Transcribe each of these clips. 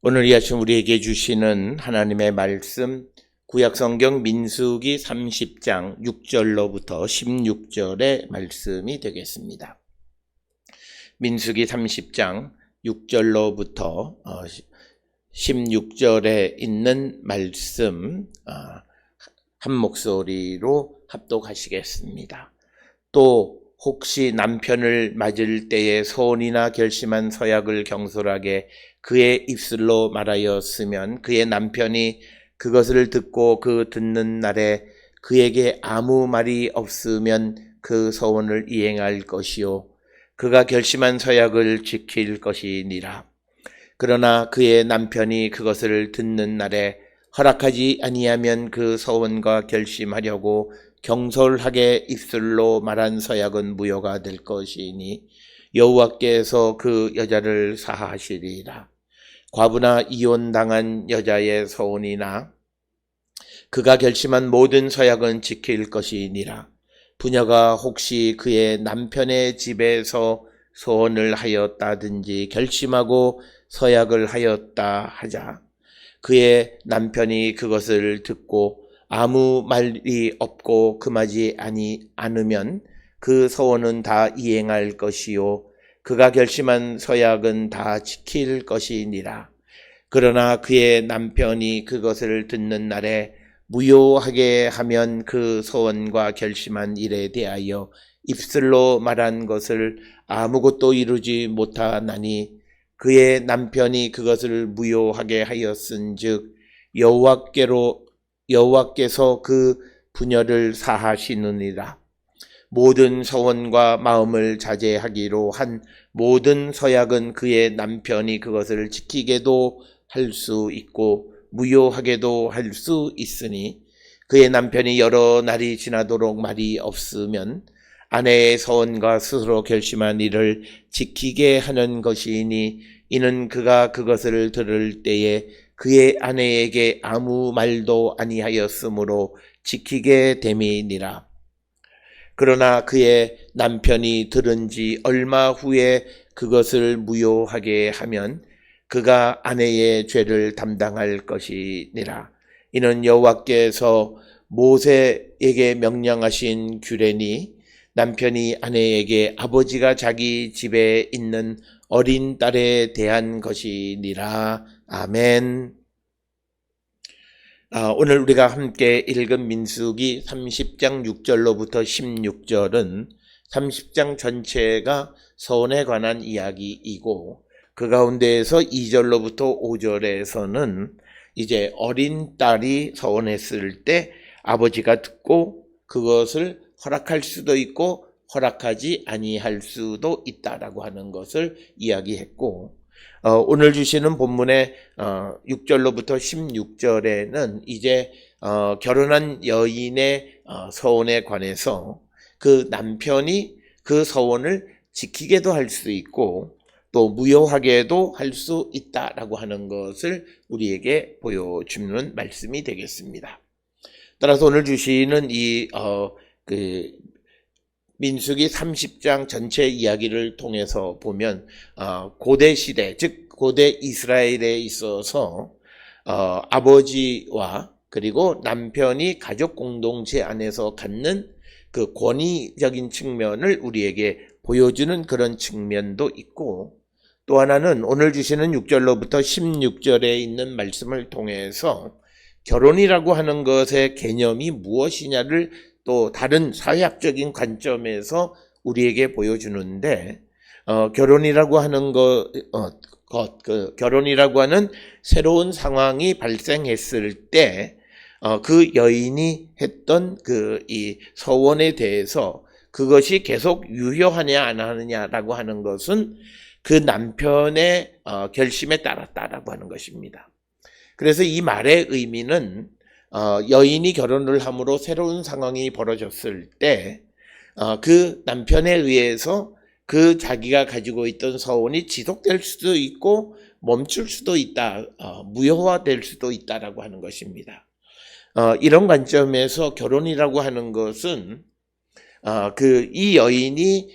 오늘 이 아침 우리에게 주시는 하나님의 말씀, 구약성경 민수기 30장 6절로부터 16절의 말씀이 되겠습니다. 민수기 30장 6절로부터 16절에 있는 말씀 한 목소리로 합독하시겠습니다. 또 혹시 남편을 맞을 때에 소원이나 결심한 서약을 경솔하게 그의 입술로 말하였으면 그의 남편이 그것을 듣고 그 듣는 날에 그에게 아무 말이 없으면 그 서원을 이행할 것이요 그가 결심한 서약을 지킬 것이니라. 그러나 그의 남편이 그것을 듣는 날에 허락하지 아니하면 그 서원과 결심하려고 경솔하게 입술로 말한 서약은 무효가 될 것이니 여호와께서 그 여자를 사하시리라. 과부나 이혼당한 여자의 서원이나 그가 결심한 모든 서약은 지킬 것이니라. 부녀가 혹시 그의 남편의 집에서 소원을 하였다든지 결심하고 서약을 하였다 하자 그의 남편이 그것을 듣고 아무 말이 없고 금하지 않으면 그 서원은 다 이행할 것이요 그가 결심한 서약은 다 지킬 것이니라. 그러나 그의 남편이 그것을 듣는 날에 무효하게 하면 그 서원과 결심한 일에 대하여 입술로 말한 것을 아무것도 이루지 못하나니 그의 남편이 그것을 무효하게 하였은즉 여호와께서 그 부녀를 사하시느니라. 모든 서원과 마음을 자제하기로 한 모든 서약은 그의 남편이 그것을 지키게도 할 수 있고 무효하게도 할 수 있으니 그의 남편이 여러 날이 지나도록 말이 없으면 아내의 서원과 스스로 결심한 일을 지키게 하는 것이니 이는 그가 그것을 들을 때에 그의 아내에게 아무 말도 아니하였으므로 지키게 됨이니라. 그러나 그의 남편이 들은 지 얼마 후에 그것을 무효하게 하면 그가 아내의 죄를 담당할 것이니라. 이는 여호와께서 모세에게 명령하신 규례니 남편이 아내에게 아버지가 자기 집에 있는 어린 딸에 대한 것이니라. 아멘. 오늘 우리가 함께 읽은 민수기 30장 6절로부터 16절은 30장 전체가 서원에 관한 이야기이고 그 가운데에서 2절로부터 5절에서는 이제 어린 딸이 서원했을 때 아버지가 듣고 그것을 허락할 수도 있고 허락하지 아니할 수도 있다라고 하는 것을 이야기했고 오늘 주시는 본문의 6절로부터 16절에는 이제 결혼한 여인의 서원에 관해서 그 남편이 그 서원을 지키게도 할 수 있고 또 무효하게도 할 수 있다라고 하는 것을 우리에게 보여주는 말씀이 되겠습니다. 따라서 오늘 주시는 이 민수기 30장 전체 이야기를 통해서 보면 고대 시대, 즉 고대 이스라엘에 있어서 아버지와 그리고 남편이 가족 공동체 안에서 갖는 그 권위적인 측면을 우리에게 보여주는 그런 측면도 있고 또 하나는 오늘 주시는 6절로부터 16절에 있는 말씀을 통해서 결혼이라고 하는 것의 개념이 무엇이냐를 또 다른 사회학적인 관점에서 우리에게 보여주는데 결혼이라고 하는 결혼이라고 하는 새로운 상황이 발생했을 때 그 여인이 했던 이 서원에 대해서 그것이 계속 유효하냐 안 하느냐라고 하는 것은 그 남편의 결심에 따랐다라고 하는 것입니다. 그래서 이 말의 의미는 여인이 결혼을 함으로 새로운 상황이 벌어졌을 때 그 남편에 의해서 그 자기가 가지고 있던 서원이 지속될 수도 있고 멈출 수도 있다, 무효화될 수도 있다라고 하는 것입니다. 이런 관점에서 결혼이라고 하는 것은 이 여인이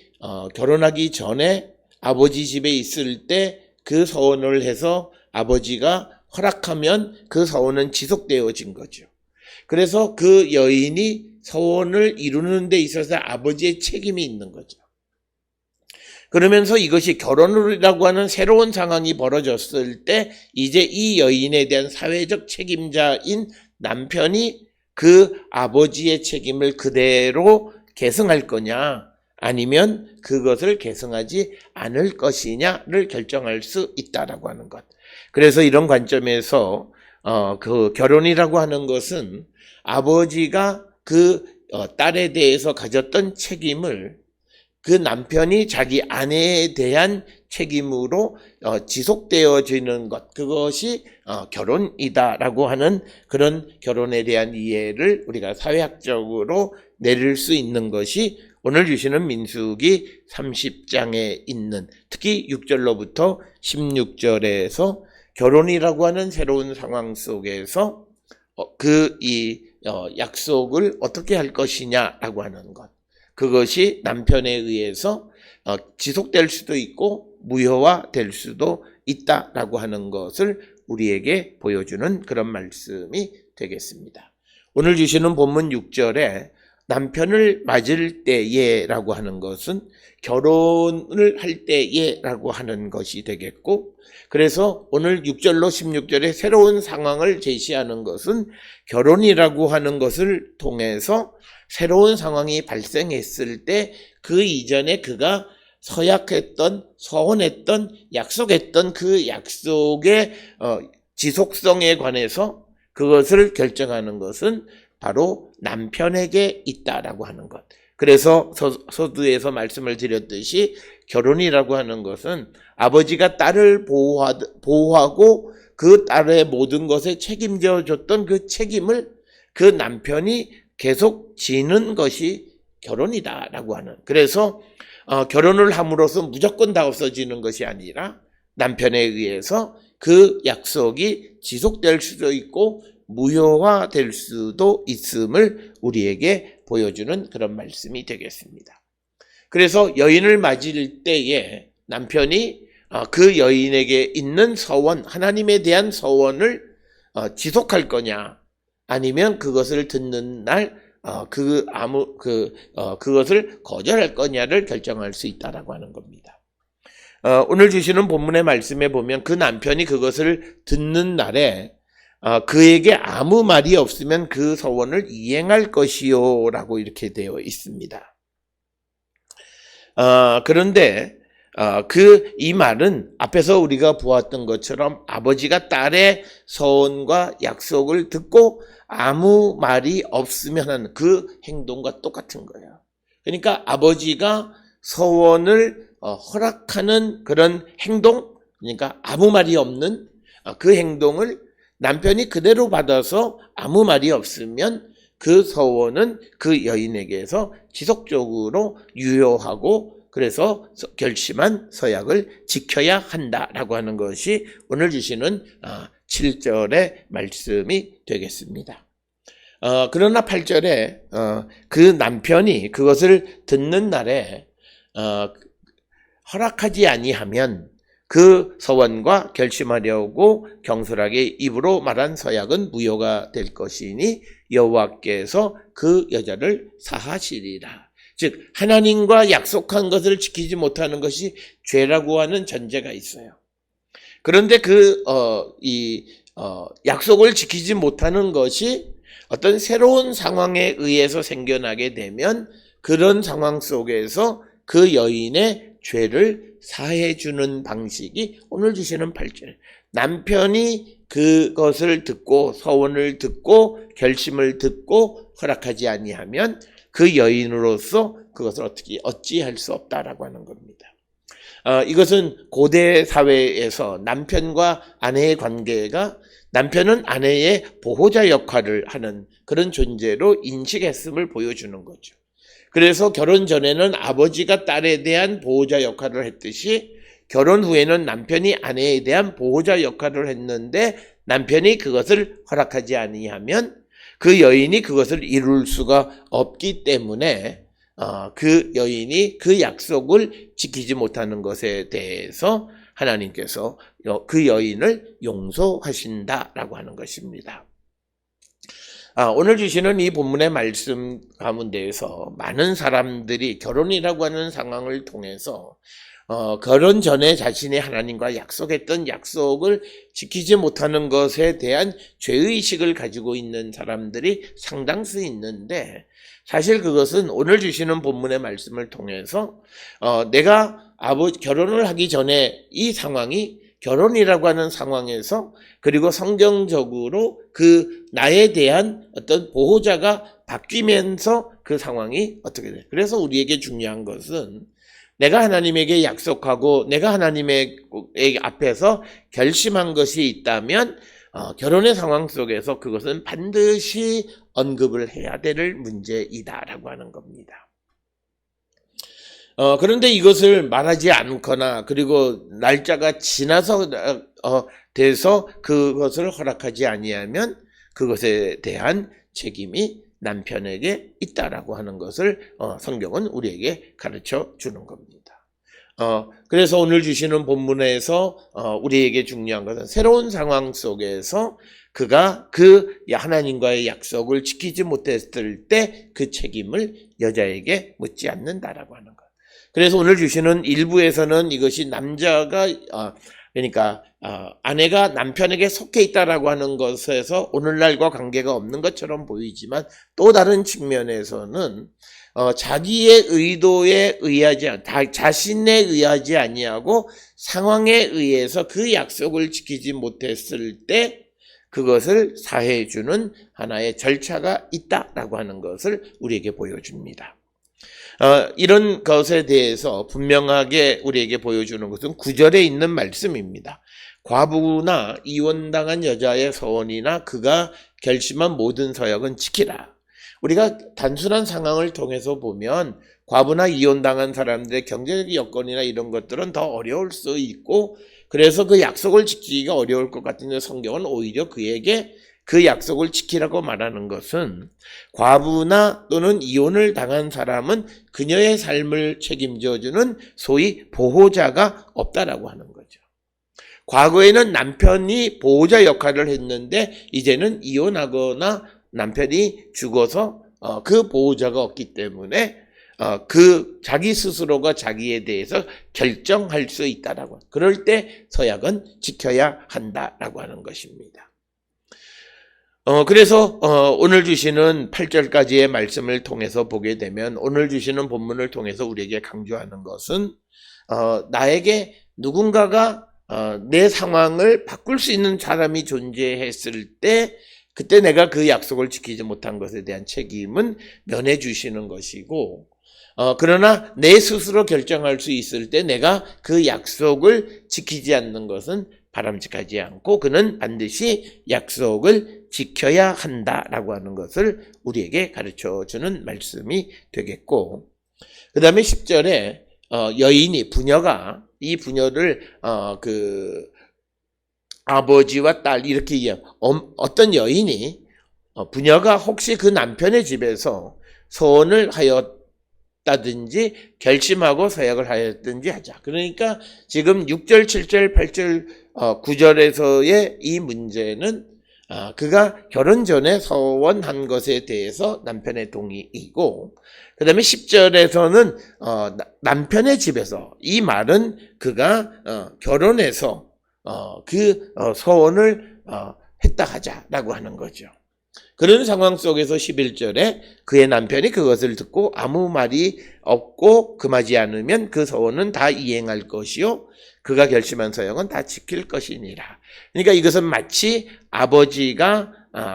결혼하기 전에 아버지 집에 있을 때 그 서원을 해서 아버지가 허락하면 그 서원은 지속되어진 거죠. 그래서 그 여인이 서원을 이루는 데 있어서 아버지의 책임이 있는 거죠. 그러면서 이것이 결혼이라고 하는 새로운 상황이 벌어졌을 때 이제 이 여인에 대한 사회적 책임자인 남편이 그 아버지의 책임을 그대로 계승할 거냐 아니면 그것을 계승하지 않을 것이냐를 결정할 수 있다라고 하는 것. 그래서 이런 관점에서 그 결혼이라고 하는 것은 아버지가 그 딸에 대해서 가졌던 책임을 그 남편이 자기 아내에 대한 책임으로 지속되어지는 것, 그것이 결혼이다라고 하는 그런 결혼에 대한 이해를 우리가 사회학적으로 내릴 수 있는 것이 오늘 주시는 민수기 30장에 있는 특히 6절로부터 16절에서 결혼이라고 하는 새로운 상황 속에서 약속을 어떻게 할 것이냐라고 하는 것. 그것이 남편에 의해서 지속될 수도 있고 무효화될 수도 있다라고 하는 것을 우리에게 보여주는 그런 말씀이 되겠습니다. 오늘 주시는 본문 6절에 남편을 맞을 때에라고 하는 것은 결혼을 할 때에라고 하는 것이 되겠고, 그래서 오늘 6절로 16절에 새로운 상황을 제시하는 것은 결혼이라고 하는 것을 통해서 새로운 상황이 발생했을 때 그 이전에 그가 서약했던, 서원했던, 약속했던 그 약속의 지속성에 관해서 그것을 결정하는 것은 바로 남편에게 있다라고 하는 것. 그래서 서두에서 말씀을 드렸듯이 결혼이라고 하는 것은 아버지가 딸을 보호하고 그 딸의 모든 것에 책임져 줬던 그 책임을 그 남편이 계속 지는 것이 결혼이다라고 하는. 그래서 결혼을 함으로써 무조건 다 없어지는 것이 아니라 남편에 의해서 그 약속이 지속될 수도 있고 무효화될 수도 있음을 우리에게 보여주는 그런 말씀이 되겠습니다. 그래서 여인을 맞을 때에 남편이 그 여인에게 있는 서원, 하나님에 대한 서원을 지속할 거냐, 아니면 그것을 듣는 날 그것을 거절할 거냐를 결정할 수 있다라고 하는 겁니다. 오늘 주시는 본문의 말씀에 보면 그 남편이 그것을 듣는 날에 그에게 아무 말이 없으면 그 서원을 이행할 것이요 라고 이렇게 되어 있습니다. 그런데 이 말은 앞에서 우리가 보았던 것처럼 아버지가 딸의 서원과 약속을 듣고 아무 말이 없으면 하는 그 행동과 똑같은 거예요. 그러니까 아버지가 서원을 허락하는 그런 행동, 그러니까 아무 말이 없는 그 행동을 남편이 그대로 받아서 아무 말이 없으면 그 서원은 그 여인에게서 지속적으로 유효하고 그래서 결심한 서약을 지켜야 한다라고 하는 것이 오늘 주시는 7절의 말씀이 되겠습니다. 그러나 8절에 그 남편이 그것을 듣는 날에 허락하지 아니하면 그 서원과 결심하려고 경솔하게 입으로 말한 서약은 무효가 될 것이니 여호와께서 그 여자를 사하시리라. 즉 하나님과 약속한 것을 지키지 못하는 것이 죄라고 하는 전제가 있어요. 그런데 약속을 지키지 못하는 것이 어떤 새로운 상황에 의해서 생겨나게 되면 그런 상황 속에서 그 여인의 죄를 사해주는 방식이 오늘 주시는 8절. 남편이 그것을 듣고 서원을 듣고 결심을 듣고 허락하지 아니하면 그 여인으로서 그것을 어찌할 수 없다라고 하는 겁니다. 이것은 고대 사회에서 남편과 아내의 관계가 남편은 아내의 보호자 역할을 하는 그런 존재로 인식했음을 보여주는 거죠. 그래서 결혼 전에는 아버지가 딸에 대한 보호자 역할을 했듯이 결혼 후에는 남편이 아내에 대한 보호자 역할을 했는데 남편이 그것을 허락하지 아니하면 그 여인이 그것을 이룰 수가 없기 때문에 그 여인이 그 약속을 지키지 못하는 것에 대해서 하나님께서 그 여인을 용서하신다라고 하는 것입니다. 오늘 주시는 이 본문의 말씀 가운데에서 많은 사람들이 결혼이라고 하는 상황을 통해서 결혼 전에 자신이 하나님과 약속했던 약속을 지키지 못하는 것에 대한 죄의식을 가지고 있는 사람들이 상당수 있는데, 사실 그것은 오늘 주시는 본문의 말씀을 통해서 내가 결혼을 하기 전에 이 상황이 결혼이라고 하는 상황에서, 그리고 성경적으로 그 나에 대한 어떤 보호자가 바뀌면서 그 상황이 어떻게 돼. 그래서 우리에게 중요한 것은 내가 하나님에게 약속하고 내가 하나님의 앞에서 결심한 것이 있다면 결혼의 상황 속에서 그것은 반드시 언급을 해야 될 문제이다라고 하는 겁니다. 그런데 이것을 말하지 않거나 그리고 날짜가 지나서 돼서 그것을 허락하지 아니하면 그것에 대한 책임이 남편에게 있다라고 하는 것을 성경은 우리에게 가르쳐 주는 겁니다. 그래서 오늘 주시는 본문에서 우리에게 중요한 것은 새로운 상황 속에서 그가 그 하나님과의 약속을 지키지 못했을 때 그 책임을 여자에게 묻지 않는다라고 하는 것. 그래서 오늘 주시는 일부에서는 이것이 남자가 그러니까 아내가 남편에게 속해 있다라고 하는 것에서 오늘날과 관계가 없는 것처럼 보이지만, 또 다른 측면에서는 자기의 의도에 의하지 자신에 의하지 아니하고 상황에 의해서 그 약속을 지키지 못했을 때 그것을 사해해 주는 하나의 절차가 있다라고 하는 것을 우리에게 보여줍니다. 이런 것에 대해서 분명하게 우리에게 보여주는 것은 9절에 있는 말씀입니다. 과부나 이혼당한 여자의 서원이나 그가 결심한 모든 서약은 지키라. 우리가 단순한 상황을 통해서 보면 과부나 이혼당한 사람들의 경제적 여건이나 이런 것들은 더 어려울 수 있고, 그래서 그 약속을 지키기가 어려울 것 같은데 성경은 오히려 그에게 그 약속을 지키라고 말하는 것은 과부나 또는 이혼을 당한 사람은 그녀의 삶을 책임져주는 소위 보호자가 없다라고 하는 거죠. 과거에는 남편이 보호자 역할을 했는데 이제는 이혼하거나 남편이 죽어서 그 보호자가 없기 때문에 그 자기 스스로가 자기에 대해서 결정할 수 있다라고. 그럴 때 서약은 지켜야 한다라고 하는 것입니다. 그래서 오늘 주시는 8절까지의 말씀을 통해서 보게 되면, 오늘 주시는 본문을 통해서 우리에게 강조하는 것은 나에게 누군가가 내 상황을 바꿀 수 있는 사람이 존재했을 때 그때 내가 그 약속을 지키지 못한 것에 대한 책임은 면해 주시는 것이고, 그러나 내 스스로 결정할 수 있을 때 내가 그 약속을 지키지 않는 것은 바람직하지 않고 그는 반드시 약속을 지켜야 한다라고 하는 것을 우리에게 가르쳐주는 말씀이 되겠고, 그 다음에 10절에 여인이 부녀가 이 부녀를 그 아버지와 딸 이렇게 어떤 여인이 부녀가 혹시 그 남편의 집에서 소원을 하였다든지 결심하고 서약을 하였든지 하자. 그러니까 지금 6절, 7절, 8절, 9절에서의 이 문제는 그가 결혼 전에 서원한 것에 대해서 남편의 동의이고, 그 다음에 10절에서는 남편의 집에서, 이 말은 그가 결혼해서 그 서원을 했다 하자라고 하는 거죠. 그런 상황 속에서 11절에 그의 남편이 그것을 듣고 아무 말이 없고 금하지 않으면 그 서원은 다 이행할 것이요 그가 결심한 서약은 다 지킬 것이니라. 그러니까 이것은 마치 아버지가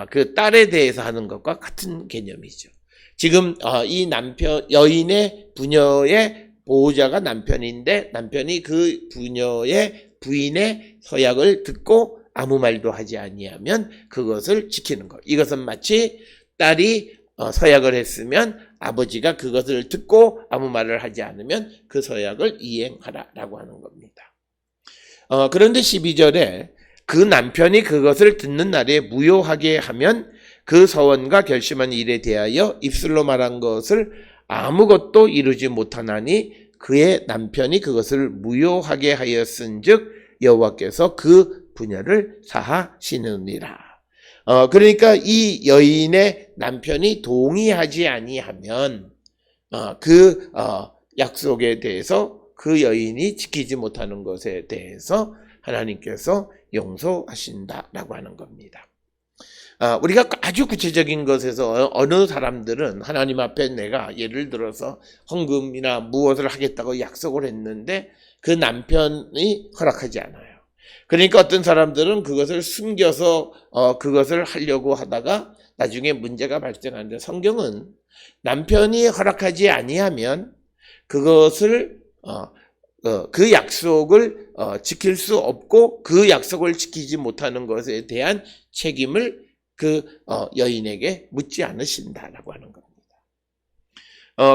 그 딸에 대해서 하는 것과 같은 개념이죠. 지금 이 남편, 여인의 부녀의 보호자가 남편인데 남편이 그 부녀의 부인의 서약을 듣고 아무 말도 하지 아니하면 그것을 지키는 것. 이것은 마치 딸이 서약을 했으면 아버지가 그것을 듣고 아무 말을 하지 않으면 그 서약을 이행하라라고 하는 겁니다. 그런데 12절에 그 남편이 그것을 듣는 날에 무효하게 하면 그 서원과 결심한 일에 대하여 입술로 말한 것을 아무것도 이루지 못하나니 그의 남편이 그것을 무효하게 하였은즉 여호와께서 그 부녀를 사하시느니라. 그러니까 이 여인의 남편이 동의하지 아니하면 그 약속에 대해서 그 여인이 지키지 못하는 것에 대해서 하나님께서 용서하신다라고 하는 겁니다. 우리가 아주 구체적인 것에서 어느 사람들은 하나님 앞에 내가 예를 들어서 헌금이나 무엇을 하겠다고 약속을 했는데 그 남편이 허락하지 않아요. 그러니까 어떤 사람들은 그것을 숨겨서 그것을 하려고 하다가 나중에 문제가 발생하는데, 성경은 남편이 허락하지 아니하면 그것을 그 약속을 지킬 수 없고 그 약속을 지키지 못하는 것에 대한 책임을 그 여인에게 묻지 않으신다라고 하는 겁니다.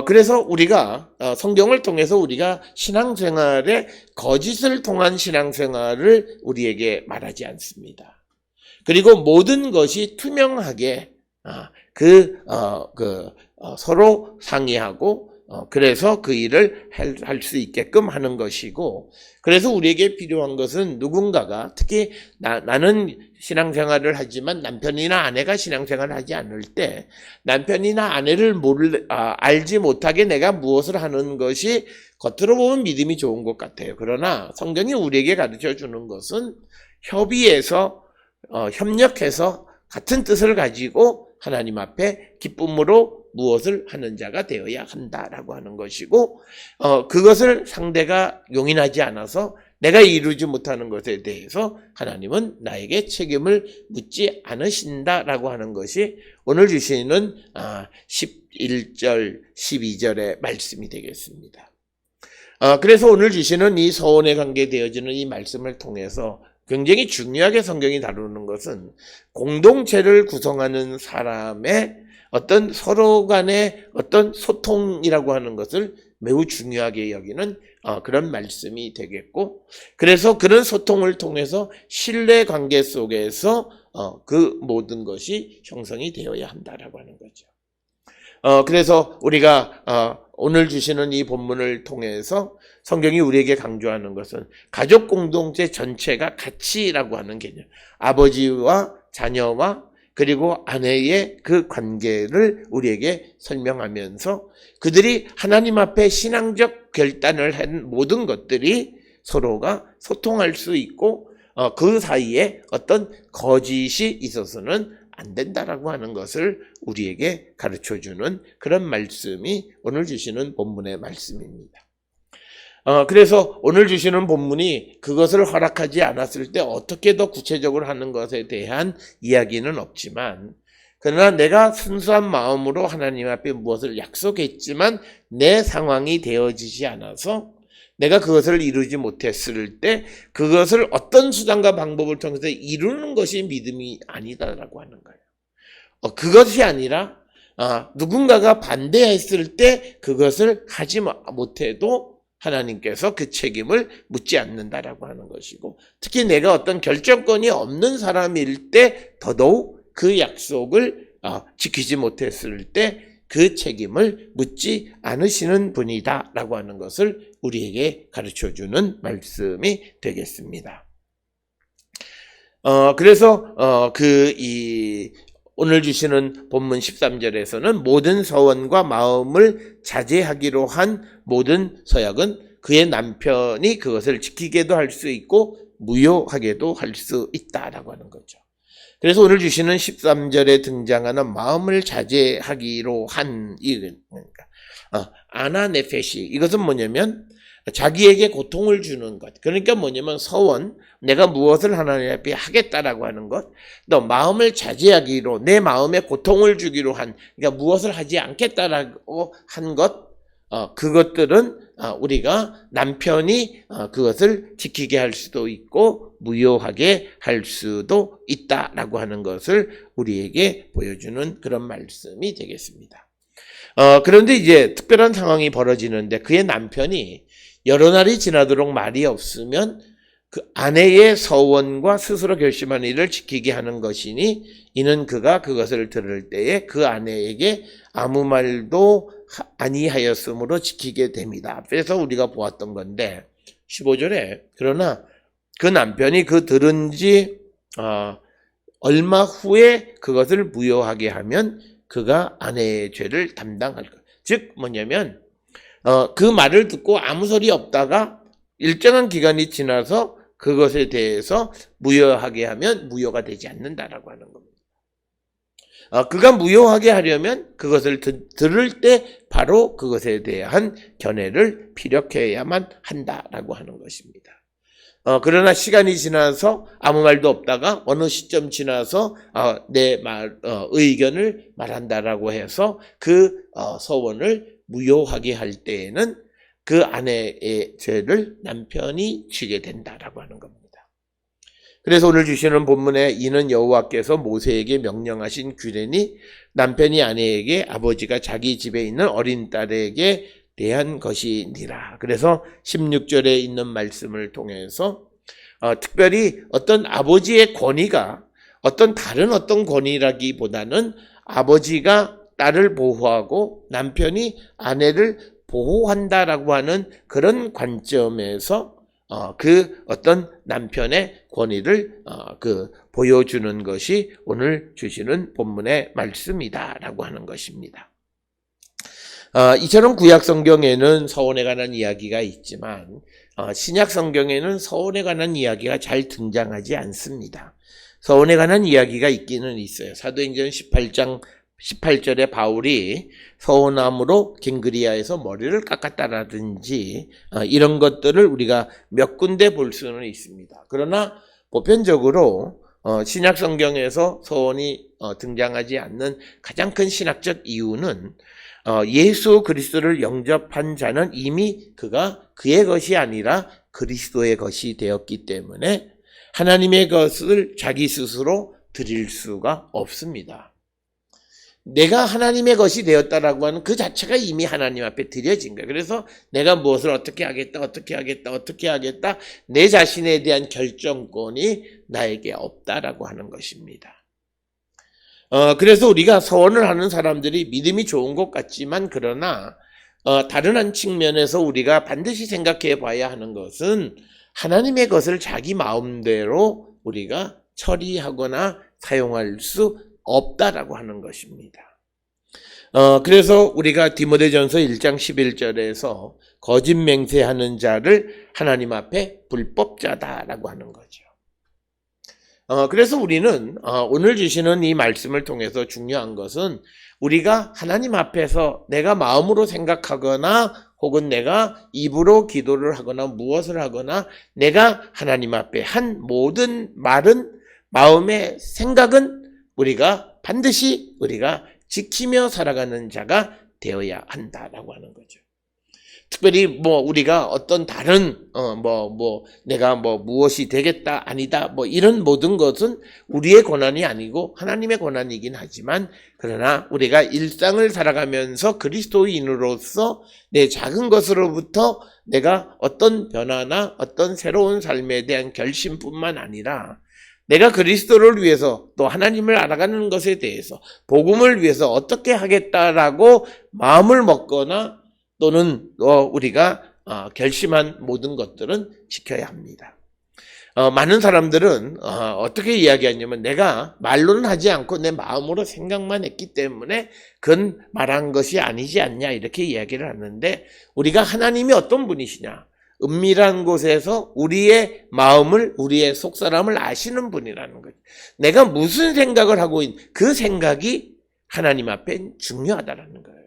그래서 우리가 성경을 통해서 우리가 신앙생활에 거짓을 통한 신앙생활을 우리에게 말하지 않습니다. 그리고 모든 것이 투명하게 서로 상의하고 그래서 그 일을 할 수 있게끔 하는 것이고, 그래서 우리에게 필요한 것은 누군가가, 특히 나는 신앙생활을 하지만 남편이나 아내가 신앙생활을 하지 않을 때 남편이나 아내를 알지 못하게 내가 무엇을 하는 것이 겉으로 보면 믿음이 좋은 것 같아요. 그러나 성경이 우리에게 가르쳐 주는 것은 협의해서 협력해서 같은 뜻을 가지고 하나님 앞에 기쁨으로 무엇을 하는 자가 되어야 한다라고 하는 것이고, 그것을 상대가 용인하지 않아서 내가 이루지 못하는 것에 대해서 하나님은 나에게 책임을 묻지 않으신다라고 하는 것이 오늘 주시는 11절, 12절의 말씀이 되겠습니다. 그래서 오늘 주시는 이 서원에 관계되어지는 이 말씀을 통해서 굉장히 중요하게 성경이 다루는 것은 공동체를 구성하는 사람의 어떤 서로 간의 어떤 소통이라고 하는 것을 매우 중요하게 여기는 그런 말씀이 되겠고, 그래서 그런 소통을 통해서 신뢰 관계 속에서 그 모든 것이 형성이 되어야 한다라고 하는 거죠. 그래서 우리가 오늘 주시는 이 본문을 통해서 성경이 우리에게 강조하는 것은 가족 공동체 전체가 가치라고 하는 개념, 아버지와 자녀와 그리고 아내의 그 관계를 우리에게 설명하면서 그들이 하나님 앞에 신앙적 결단을 한 모든 것들이 서로가 소통할 수 있고 그 사이에 어떤 거짓이 있어서는 안 된다라고 하는 것을 우리에게 가르쳐주는 그런 말씀이 오늘 주시는 본문의 말씀입니다. 그래서 오늘 주시는 본문이 그것을 허락하지 않았을 때 어떻게 더 구체적으로 하는 것에 대한 이야기는 없지만, 그러나 내가 순수한 마음으로 하나님 앞에 무엇을 약속했지만 내 상황이 되어지지 않아서 내가 그것을 이루지 못했을 때 그것을 어떤 수단과 방법을 통해서 이루는 것이 믿음이 아니다라고 하는 거예요. 그것이 아니라 누군가가 반대했을 때 그것을 하지 못해도 하나님께서 그 책임을 묻지 않는다라고 하는 것이고, 특히 내가 어떤 결정권이 없는 사람일 때 더더욱 그 약속을 지키지 못했을 때 그 책임을 묻지 않으시는 분이다라고 하는 것을 우리에게 가르쳐주는 말씀이 되겠습니다. 그래서 오늘 주시는 본문 13절에서는 모든 서원과 마음을 자제하기로 한 모든 서약은 그의 남편이 그것을 지키게도 할 수 있고 무효하게도 할 수 있다라고 하는 거죠. 그래서 오늘 주시는 13절에 등장하는 마음을 자제하기로 한 아나네페시, 이것은 뭐냐면 자기에게 고통을 주는 것. 그러니까 뭐냐면 서원, 내가 무엇을 하나님 앞에 하겠다라고 하는 것, 또 마음을 자제하기로, 내 마음에 고통을 주기로 한, 그러니까 무엇을 하지 않겠다라고 한 것, 그것들은 우리가 남편이 그것을 지키게 할 수도 있고 무효하게 할 수도 있다라고 하는 것을 우리에게 보여주는 그런 말씀이 되겠습니다. 그런데 이제 특별한 상황이 벌어지는데, 그의 남편이 여러 날이 지나도록 말이 없으면 그 아내의 서원과 스스로 결심한 일을 지키게 하는 것이니, 이는 그가 그것을 들을 때에 그 아내에게 아무 말도 아니하였으므로 지키게 됩니다. 앞에서 우리가 보았던 건데 15절에 그러나 그 남편이 그 들은 지 얼마 후에 그것을 무효하게 하면 그가 아내의 죄를 담당할 것. 즉 뭐냐면 그 말을 듣고 아무 소리 없다가 일정한 기간이 지나서 그것에 대해서 무효하게 하면 무효가 되지 않는다라고 하는 겁니다. 그가 무효하게 하려면 그것을 들을 때 바로 그것에 대한 견해를 피력해야만 한다라고 하는 것입니다. 그러나 시간이 지나서 아무 말도 없다가 어느 시점 지나서 내 의견을 말한다라고 해서 그 서원을 무효하게 할 때에는 그 아내의 죄를 남편이 지게 된다라고 하는 겁니다. 그래서 오늘 주시는 본문에 이는 여호와께서 모세에게 명령하신 규례니 남편이 아내에게 아버지가 자기 집에 있는 어린 딸에게 대한 것이니라. 그래서 16절에 있는 말씀을 통해서 특별히 어떤 아버지의 권위가 어떤 다른 어떤 권위라기보다는 아버지가 딸을 보호하고 남편이 아내를 보호한다라고 하는 그런 관점에서 그 어떤 남편의 권위를 보여주는 것이 오늘 주시는 본문의 말씀이다라고 하는 것입니다. 이처럼 구약 성경에는 서원에 관한 이야기가 있지만 신약 성경에는 서원에 관한 이야기가 잘 등장하지 않습니다. 서원에 관한 이야기가 있기는 있어요. 사도행전 18절에 바울이 서원함으로 갱그리아에서 머리를 깎았다라든지 이런 것들을 우리가 몇 군데 볼 수는 있습니다. 그러나 보편적으로 신약 성경에서 서원이 등장하지 않는 가장 큰 신학적 이유는 예수 그리스도를 영접한 자는 이미 그가 그의 것이 아니라 그리스도의 것이 되었기 때문에 하나님의 것을 자기 스스로 드릴 수가 없습니다. 내가 하나님의 것이 되었다라고 하는 그 자체가 이미 하나님 앞에 드려진 거예요. 그래서 내가 무엇을 어떻게 하겠다 내 자신에 대한 결정권이 나에게 없다라고 하는 것입니다. 그래서 우리가 서원을 하는 사람들이 믿음이 좋은 것 같지만 그러나 다른 한 측면에서 우리가 반드시 생각해 봐야 하는 것은 하나님의 것을 자기 마음대로 우리가 처리하거나 사용할 수 없다라고 하는 것입니다. 그래서 우리가 디모데전서 1장 11절에서 거짓 맹세하는 자를 하나님 앞에 불법자다라고 하는 거죠. 그래서 우리는 오늘 주시는 이 말씀을 통해서 중요한 것은 우리가 하나님 앞에서 내가 마음으로 생각하거나 혹은 내가 입으로 기도를 하거나 무엇을 하거나 내가 하나님 앞에 한 모든 말은 마음의 생각은 우리가 반드시 우리가 지키며 살아가는 자가 되어야 한다라고 하는 거죠. 특별히 우리가 어떤 다른 내가 무엇이 되겠다 아니다 이런 모든 것은 우리의 권한이 아니고 하나님의 권한이긴 하지만 그러나 우리가 일상을 살아가면서 그리스도인으로서 내 작은 것으로부터 내가 어떤 변화나 어떤 새로운 삶에 대한 결심뿐만 아니라 내가 그리스도를 위해서 또 하나님을 알아가는 것에 대해서 복음을 위해서 어떻게 하겠다라고 마음을 먹거나 또는 우리가 결심한 모든 것들은 지켜야 합니다. 많은 사람들은 어떻게 이야기하냐면 내가 말로는 하지 않고 내 마음으로 생각만 했기 때문에 그건 말한 것이 아니지 않냐 이렇게 이야기를 하는데 우리가 하나님이 어떤 분이시냐 은밀한 곳에서 우리의 마음을 우리의 속사람을 아시는 분이라는 거죠. 내가 무슨 생각을 하고 있는 그 생각이 하나님 앞에 중요하다라는 거예요.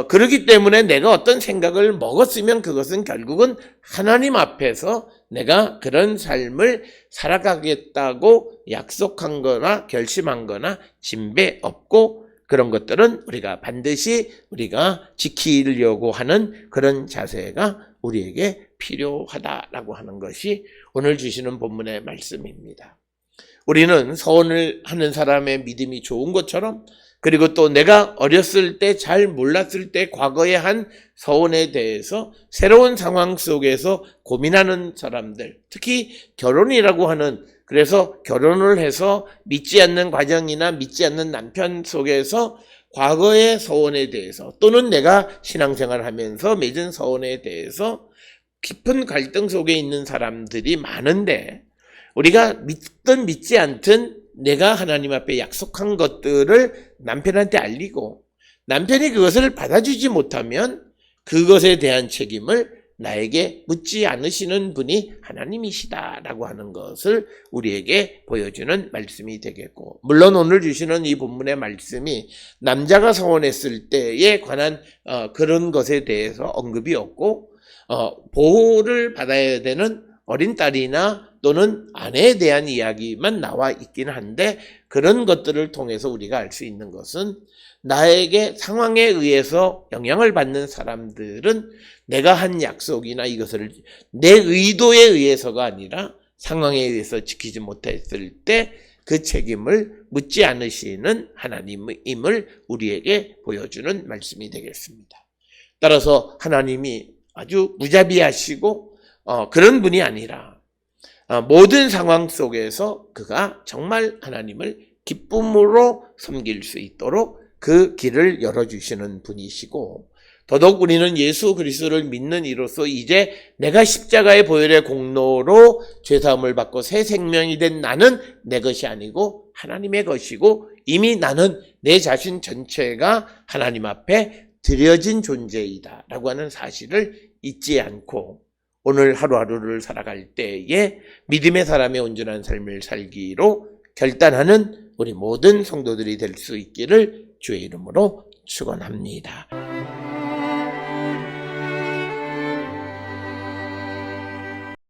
그렇기 때문에 내가 어떤 생각을 먹었으면 그것은 결국은 하나님 앞에서 내가 그런 삶을 살아가겠다고 약속한 거나 결심한 거나 진배 없고 그런 것들은 우리가 반드시 우리가 지키려고 하는 그런 자세가 우리에게 필요하다라고 하는 것이 오늘 주시는 본문의 말씀입니다. 우리는 서원을 하는 사람의 믿음이 좋은 것처럼 그리고 또 내가 어렸을 때 잘 몰랐을 때 과거에 한 서원에 대해서 새로운 상황 속에서 고민하는 사람들, 특히 결혼이라고 하는 그래서 결혼을 해서 믿지 않는 과정이나 믿지 않는 남편 속에서 과거의 서원에 대해서 또는 내가 신앙생활을 하면서 맺은 서원에 대해서 깊은 갈등 속에 있는 사람들이 많은데 우리가 믿든 믿지 않든 내가 하나님 앞에 약속한 것들을 남편한테 알리고 남편이 그것을 받아주지 못하면 그것에 대한 책임을 나에게 묻지 않으시는 분이 하나님이시다라고 하는 것을 우리에게 보여주는 말씀이 되겠고, 물론 오늘 주시는 이 본문의 말씀이 남자가 서원했을 때에 관한 그런 것에 대해서 언급이 없고 보호를 받아야 되는 어린 딸이나 또는 아내에 대한 이야기만 나와 있긴 한데, 그런 것들을 통해서 우리가 알 수 있는 것은 나에게 상황에 의해서 영향을 받는 사람들은 내가 한 약속이나 이것을 내 의도에 의해서가 아니라 상황에 의해서 지키지 못했을 때 그 책임을 묻지 않으시는 하나님임을 우리에게 보여주는 말씀이 되겠습니다. 따라서 하나님이 아주 무자비하시고 그런 분이 아니라 모든 상황 속에서 그가 정말 하나님을 기쁨으로 섬길 수 있도록 그 길을 열어주시는 분이시고, 더더욱 우리는 예수 그리스도를 믿는 이로써 이제 내가 십자가의 보혈의 공로로 죄사함을 받고 새 생명이 된 나는 내 것이 아니고 하나님의 것이고, 이미 나는 내 자신 전체가 하나님 앞에 드려진 존재이다 라고 하는 사실을 잊지 않고 오늘 하루하루를 살아갈 때에 믿음의 사람의 온전한 삶을 살기로 결단하는 우리 모든 성도들이 될 수 있기를 주의 이름으로 축원합니다.